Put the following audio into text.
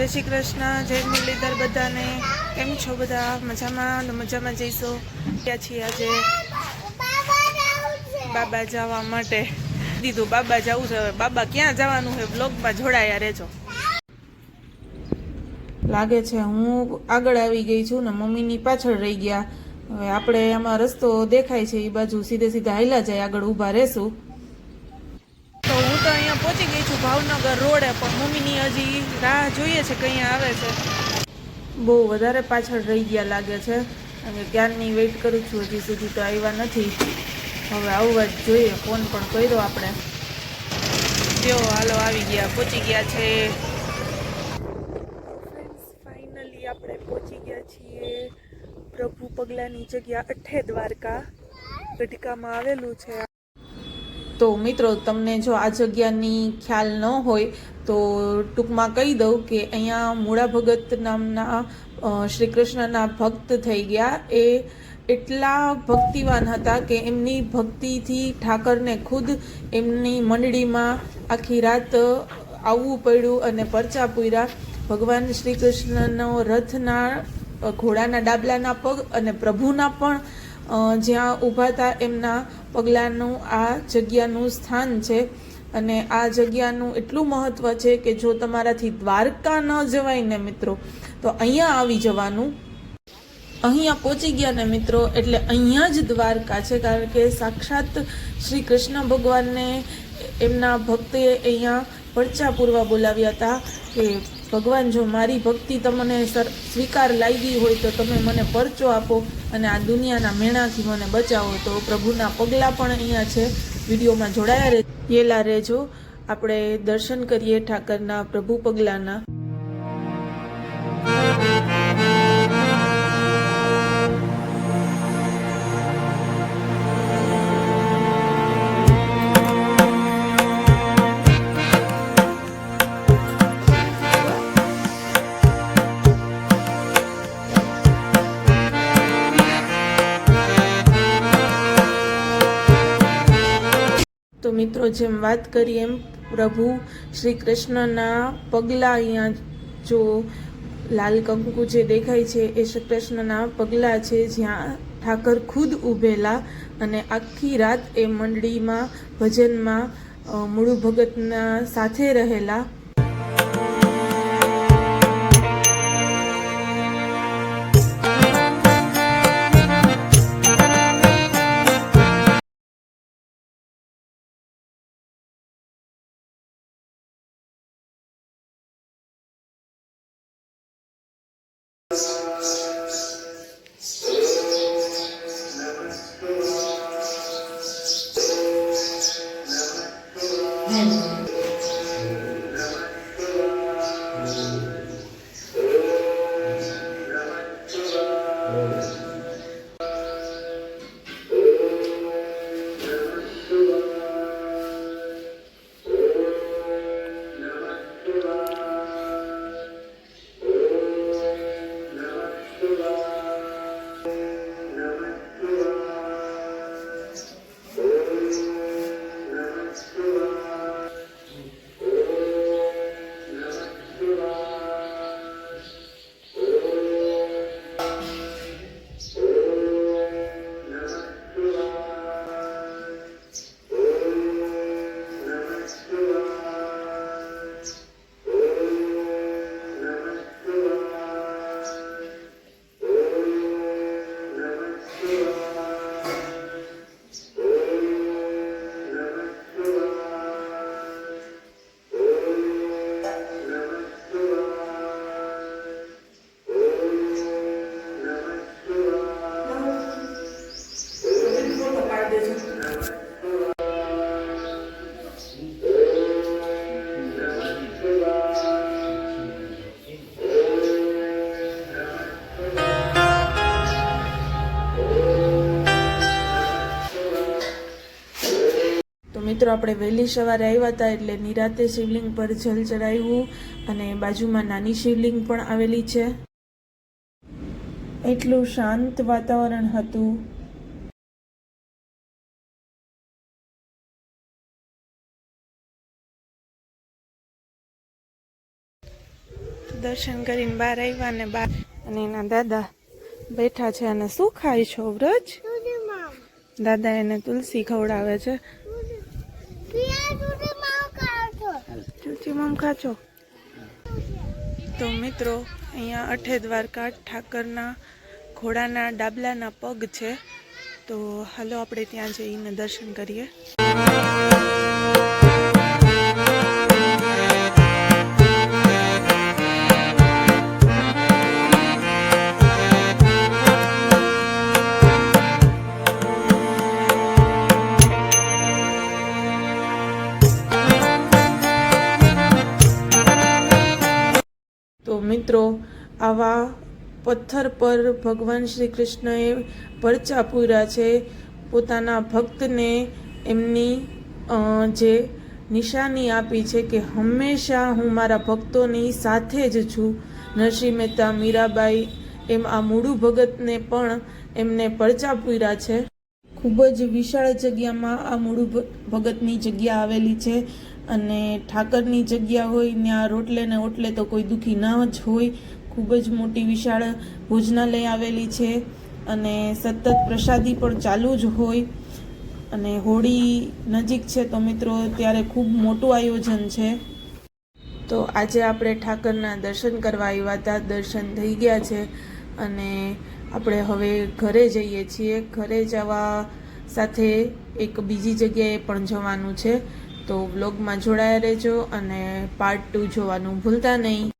જય શ્રી કૃષ્ણ, જય મુરલીધર બધાને। કેમ છો બધા? મજામાં? મજામાં જઈશો ક્યાં છીએ આજે બાબા જવા માટે દીધું। બાબા જવું છે, બાબા ક્યાં જવાનું છે બ્લોગમાં જોડાયા રહેજો। લાગે છે હું આગળ આવી ગઈ છું ને મમ્મીની પાછળ રહી ગયા। હવે આપણે આમાં રસ્તો દેખાય છે એ બાજુ સીધે સીધા હાલ્યા જાય, આગળ ઊભા રહેશું। તો હું તો અહીંયા પહોંચી ગઈ છું ભાવનગર રોડે, પણ મમ્મીની હજી રાહ જોઈએ છે કે અહીંયા આવે છે। બહુ વધારે પાછળ રહી ગયા લાગે છે અને ક્યારની વેઇટ કરું છું, હજી સુધી તો આવ્યા નથી। હવે આવવા જ જોઈએ, ફોન પણ કર્યો આપણે। જો હાલો આવી ગયા, પહોંચી ગયા છે। ફાઇનલી આપણે પહોંચી ગયા છીએ પ્રભુ પગલાની જગ્યા અઠ્ઠે દ્વારકા, ગઢકામાં આવેલું છે। તો મિત્રો, તમને જો આ જગ્યાની ખ્યાલ ન હોય તો ટૂંકમાં કહી દઉં કે અહીંયા મૂળા ભગત નામના શ્રી કૃષ્ણના ભક્ત થઈ ગયા। એ એટલા ભક્તિવાન હતા કે એમની ભક્તિથી ઠાકરને ખુદ એમની મંડળીમાં આખી રાત આવવું પડ્યું અને પરચા પૂર્યા। ભગવાન શ્રી કૃષ્ણનો રથના ઘોડાના ડાબલાના પગ અને પ્રભુના પણ જ્યાં ઊભા હતા એમના પગલાંનું આ જગ્યાનું સ્થાન છે। અને આ જગ્યાનું એટલું મહત્ત્વ છે કે જો તમારાથી દ્વારકા ન જવાય ને મિત્રો, તો અહીંયા આવી જવાનું। અહીંયા પહોંચી ગયા ને મિત્રો એટલે અહીંયા જ દ્વારકા છે, કારણ કે સાક્ષાત શ્રી કૃષ્ણ ભગવાનને એમના ભક્તે અહીંયા પરચા પૂરવા બોલાવ્યા હતા કે ભગવાન, જો મારી ભક્તિ તમને સ્વીકાર લાગી હોય તો તમે મને પરચો આપો અને આ દુનિયાના મેણાથી મને બચાવો। તો પ્રભુના પગલાં પણ અહીંયા છે, વિડીયોમાં જોડાયેલા રહેજો। આપણે દર્શન કરીએ ઠાકરના પ્રભુ પગલાંના। તો મિત્રો, જેમ વાત કરી એમ પ્રભુ શ્રી કૃષ્ણના પગલાં અહીંયા જો લાલ કંકુ જે દેખાય છે એ શ્રી કૃષ્ણના પગલાં છે, જ્યાં ઠાકર ખુદ ઊભેલા અને આખી રાત એ મંડળીમાં ભજનમાં મૂળુ ભગતના સાથે રહેલા। મિત્રો, આપણે વહેલી સવારે આવ્યા હતા એટલે નિરાતે શિવલિંગ પર જલ ચડાવ્યું અને બાજુમાં નાની શિવલિંગ પણ આવેલી છે। એટલું શાંત વાતાવરણ હતું। દર્શન કરીને બહાર આવ્યા ને બહાર અને એના દાદા બેઠા છે અને શું ખાય છો વ્રજ? દાદા એને તુલસી ખવડાવે છે. ચૂચી મમ ખાચો. તો મિત્રો અહીંયા અઠે દ્વારકા ઠાકરના ઘોડાના ડાબલાના પગ છે. તો હાલો આપણે ત્યાં જઈને દર્શન કરીએ. તો મિત્રો આવા પથ્થર પર ભગવાન શ્રી કૃષ્ણએ પરચા પૂર્યા છે. પોતાના ભક્તને એમની જે નિશાની આપી છે કે હંમેશા હું મારા ભક્તોની સાથે જ છું. નરસિંહ મહેતા, મીરાબાઈ એમ આ મૂળુ ભગતને પણ એમને પરચા પૂર્યા છે. ખૂબ જ વિશાળ જગ્યામાં આ મૂળુ ભગતની જગ્યા આવેલી છે અને ઠાકરની જગ્યા હોય ત્યાં રોટલે ને ઓટલે તો કોઈ દુઃખી ના જ હોય. ખૂબ જ મોટી વિશાળ ભોજનાલય આવેલી છે અને સતત પ્રસાદી પણ ચાલુ જ હોય અને હોળી નજીક છે તો મિત્રો ત્યારે ખૂબ મોટું આયોજન છે. તો આજે આપણે ઠાકરના દર્શન કરવા આવ્યા હતા. દર્શન થઈ ગયા છે અને આપણે હવે ઘરે જઈએ છીએ. ઘરે જવા સાથે એક બીજી જગ્યાએ પણ જવાનું છે. તો વ્લોગમાં જોડાયા રહેજો અને પાર્ટ 2 જોવાનું ભૂલતા નહીં.